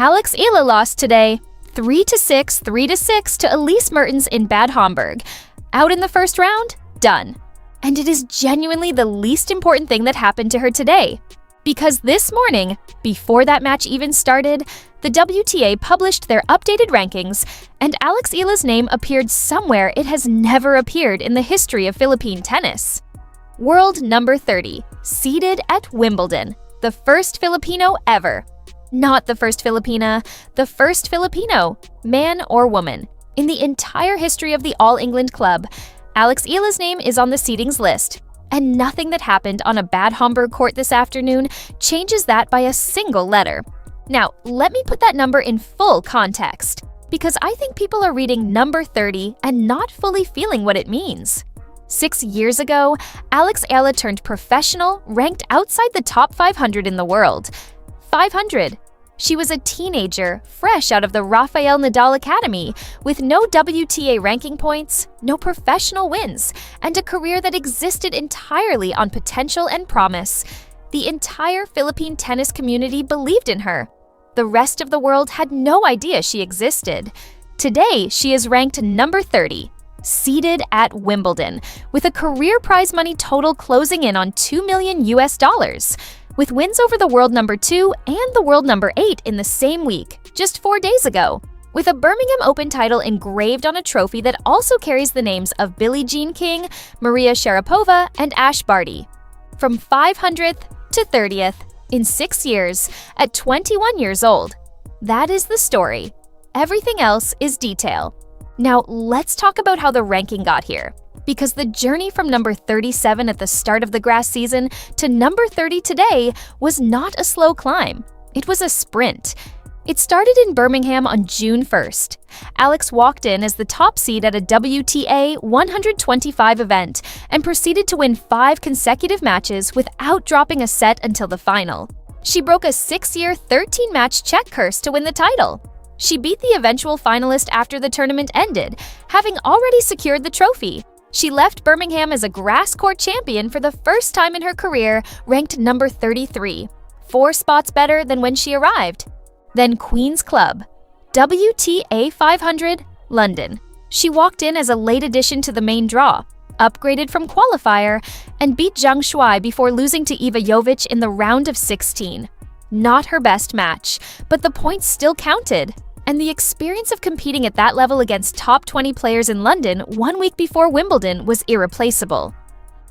Alex Eala lost today, 3-6, 3-6 to Elise Mertens in Bad Homburg. Out in the first round? Done. And it is genuinely the least important thing that happened to her today. Because this morning, before that match even started, the WTA published their updated rankings, and Alex Eala's name appeared somewhere it has never appeared in the history of Philippine tennis. World number 30, seeded at Wimbledon, the first Filipino ever. Not the first Filipina, the first Filipino, man or woman. In the entire history of the All England Club, Alex Eala's name is on the seedings list, and nothing that happened on a Bad Homburg court this afternoon changes that by a single letter. Now, let me put that number in full context, because I think people are reading number 30 and not fully feeling what it means. 6 years ago, Alex Eala turned professional, ranked outside the top 500 in the world. 500. She was a teenager, fresh out of the Rafael Nadal Academy, with no WTA ranking points, no professional wins, and a career that existed entirely on potential and promise. The entire Philippine tennis community believed in her. The rest of the world had no idea she existed. Today, she is ranked number 30, seeded at Wimbledon, with a career prize money total closing in on $2 million. With wins over the world number 2 and the world number 8 in the same week, just 4 days ago, with a Birmingham Open title engraved on a trophy that also carries the names of Billie Jean King, Maria Sharapova, and Ash Barty. From 500th to 30th in 6 years at 21 years old. That is the story. Everything else is detail. Now, let's talk about how the ranking got here. Because the journey from number 37 at the start of the grass season to number 30 today was not a slow climb. It was a sprint. It started in Birmingham on June 1st. Alex walked in as the top seed at a WTA 125 event and proceeded to win 5 consecutive matches without dropping a set until the final. She broke a 6-year, 13-match Czech curse to win the title. She beat the eventual finalist after the tournament ended, having already secured the trophy. She left Birmingham as a grass court champion for the first time in her career, ranked number 33, 4 spots better than when she arrived. Then Queen's Club, WTA 500, London. She walked in as a late addition to the main draw, upgraded from qualifier, and beat Zhang Shuai before losing to Iva Jovic in the round of 16. Not her best match, but the points still counted. And the experience of competing at that level against top 20 players in London 1 week before Wimbledon was irreplaceable.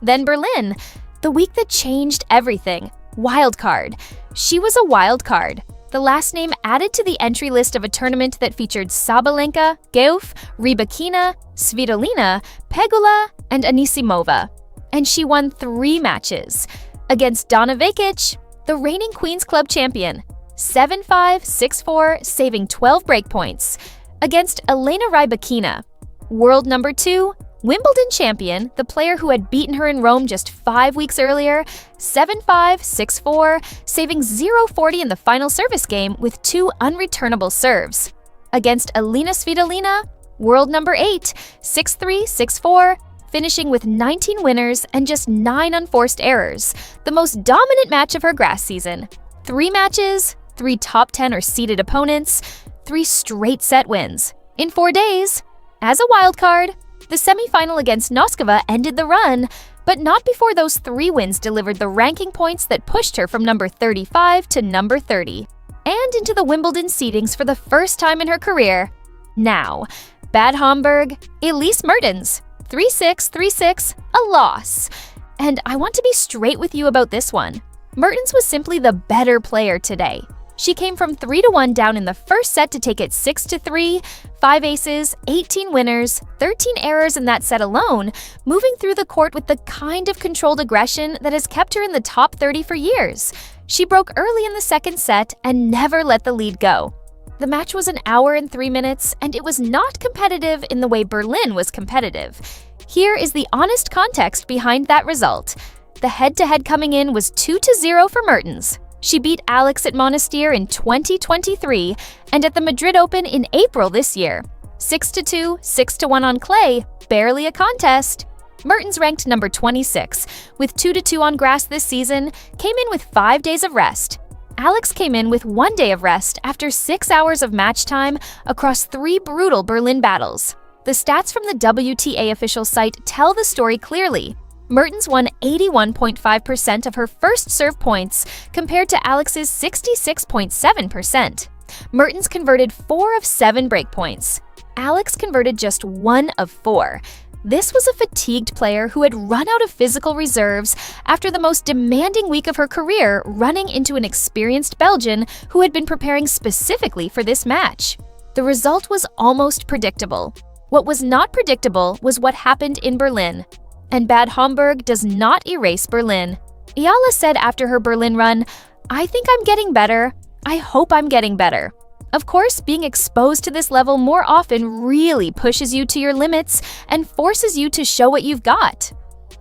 Then Berlin, the week that changed everything. Wildcard. She was a wild card. The last name added to the entry list of a tournament that featured Sabalenka, Gauff, Rybakina, Svitolina, Pegula, and Anisimova. And she won 3 matches. Against Donna Vekic, the reigning Queen's Club champion, 7-5, 6-4, saving 12 breakpoints. Against Elena Rybakina, world number 2, Wimbledon champion, the player who had beaten her in Rome just 5 weeks earlier, 7-5, 6-4, saving 0-40 in the final service game with 2 unreturnable serves. Against Elena Svitolina, world number 8, 6-3, 6-4, finishing with 19 winners and just 9 unforced errors, the most dominant match of her grass season. 3 matches, 3 top 10 or seeded opponents, 3 straight set wins. In 4 days, as a wildcard, the semifinal against Noskova ended the run, but not before those 3 wins delivered the ranking points that pushed her from number 35 to number 30, and into the Wimbledon seedings for the first time in her career. Now, Bad Homburg, Elise Mertens, 3-6, 3-6, a loss. And I want to be straight with you about this one. Mertens was simply the better player today. She came from 3-1 down in the first set to take it 6-3, 5 aces, 18 winners, 13 errors in that set alone, moving through the court with the kind of controlled aggression that has kept her in the top 30 for years. She broke early in the second set and never let the lead go. The match was 1 hour and 3 minutes, and it was not competitive in the way Berlin was competitive. Here is the honest context behind that result. The head-to-head coming in was 2-0 for Mertens. She beat Alex at Monastir in 2023 and at the Madrid Open in April this year. 6-2, 6-1 on clay, barely a contest. Mertens ranked number 26, with 2-2 on grass this season, came in with 5 days of rest. Alex came in with 1 day of rest after 6 hours of match time across 3 brutal Berlin battles. The stats from the WTA official site tell the story clearly. Mertens won 81.5% of her first serve points compared to Alex's 66.7%. Mertens converted 4 of 7 break points. Alex converted just 1 of 4. This was a fatigued player who had run out of physical reserves after the most demanding week of her career, running into an experienced Belgian who had been preparing specifically for this match. The result was almost predictable. What was not predictable was what happened in Berlin. And Bad Homburg does not erase Berlin. Eala said after her Berlin run, "I think I'm getting better. I hope I'm getting better." Of course, being exposed to this level more often really pushes you to your limits and forces you to show what you've got.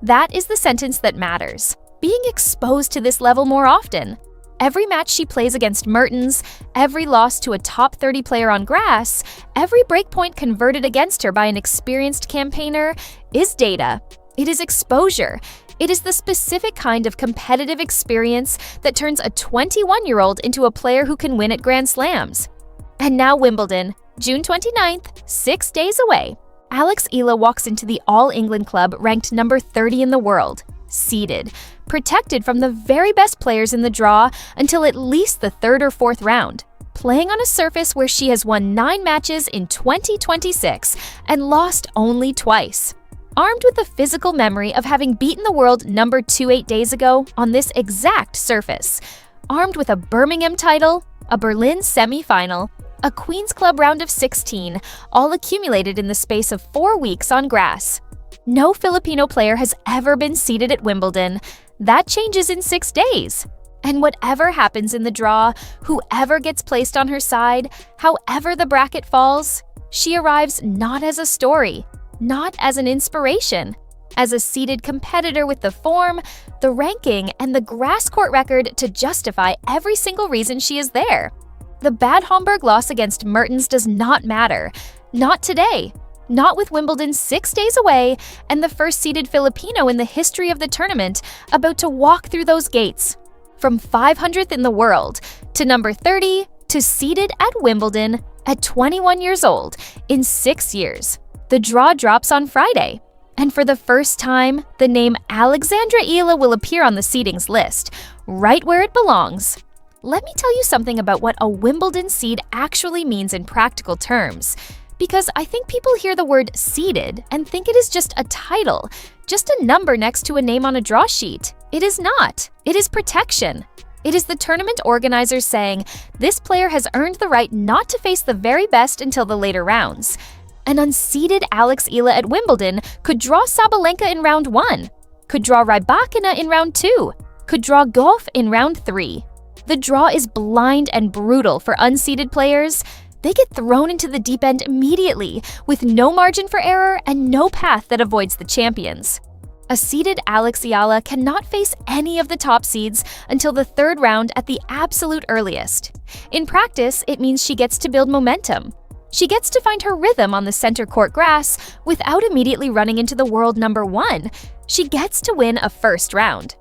That is the sentence that matters. Being exposed to this level more often. Every match she plays against Mertens, every loss to a top 30 player on grass, every breakpoint converted against her by an experienced campaigner is data. It is exposure. It is the specific kind of competitive experience that turns a 21-year-old into a player who can win at Grand Slams. And now Wimbledon, June 29th, 6 days away. Alex Eala walks into the All-England club ranked number 30 in the world, seeded, protected from the very best players in the draw until at least the 3rd or 4th round, playing on a surface where she has won 9 matches in 2026 and lost only twice. Armed with the physical memory of having beaten the world number 2 8 days ago on this exact surface, armed with a Birmingham title, a Berlin semi-final, a Queen's Club round of 16, all accumulated in the space of 4 weeks on grass. No Filipino player has ever been seeded at Wimbledon. That changes in 6 days. And whatever happens in the draw, whoever gets placed on her side, however the bracket falls, she arrives not as a story, not as an inspiration, as a seeded competitor with the form, the ranking, and the grass court record to justify every single reason she is there. The Bad Homburg loss against Mertens does not matter. Not today. Not with Wimbledon 6 days away and the first seeded Filipino in the history of the tournament about to walk through those gates. From 500th in the world to number 30 to seeded at Wimbledon at 21 years old in 6 years. The draw drops on Friday. And for the first time, the name Alex Eala will appear on the seedings list, right where it belongs. Let me tell you something about what a Wimbledon seed actually means in practical terms, because I think people hear the word seeded and think it is just a title, just a number next to a name on a draw sheet. It is not. It is protection. It is the tournament organizers saying, this player has earned the right not to face the very best until the later rounds. An unseeded Alex Eala at Wimbledon could draw Sabalenka in round 1, could draw Rybakina in round 2, could draw Goff in round 3. The draw is blind and brutal for unseeded players. They get thrown into the deep end immediately, with no margin for error and no path that avoids the champions. A seeded Alex Eala cannot face any of the top seeds until the 3rd round at the absolute earliest. In practice, it means she gets to build momentum. She gets to find her rhythm on the center court grass without immediately running into the world number 1. She gets to win a first round.